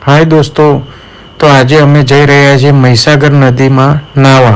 हाय दोस्तों, तो आज अमे जई रह्या छीए महीसागर नदी में नाहवा।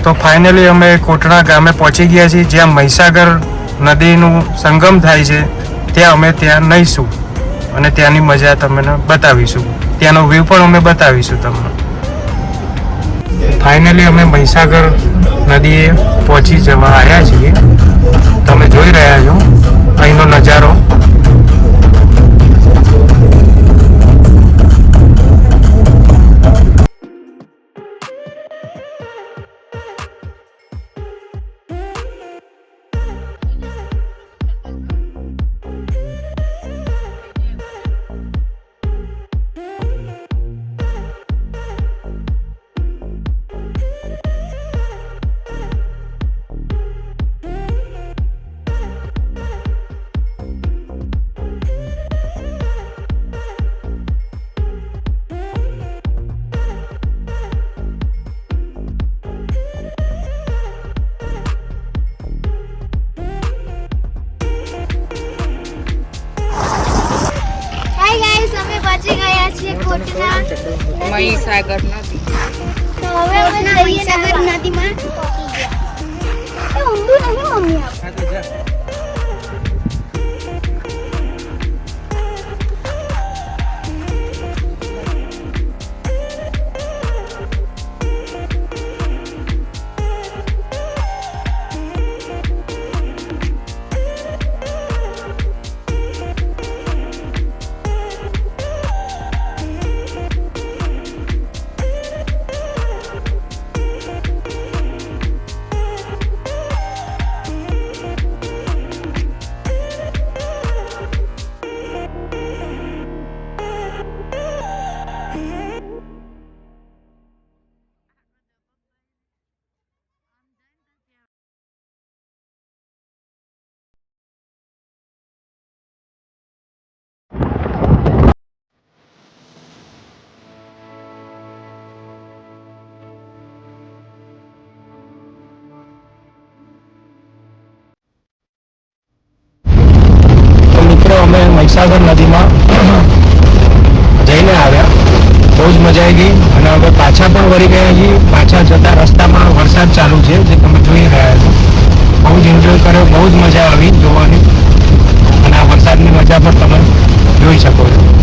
तो फाइनली अमे कोटड़ा गामे पहुंची गया छीए, ज्यां महीसागर नदीनु संगम थाय छे। त्यां अमे त्यां नहींशुं अने त्यांनी मजा तमने बतावीशुं, त्यांनो व्यू पण अमे बतावीशुं तमने। फाइनली अमे महीसागर नदीए पहुंची जवा आव्या छीए। तमे जोई रह्या छो અહીંનો નજારો। મહીસાગર નદી તો હવે અમે મહીસાગર નદીમાં પહોંચી ગયા। એ ઊંધું નહીં મમ્મી મહીસાગર નદીમાં જઈને આવ્યા, બહુ જ મજા આવી ગઈ। અને હવે પાછા પણ વળી ગયા છીએ। પાછા જતા રસ્તામાં વરસાદ ચાલુ છે, જે તમે જોઈ રહ્યા છો। બહુ જ એન્જોય કર્યો, બહુ જ મજા આવી જોવાની, અને આ વરસાદની મજા પણ તમે જોઈ શકો છો।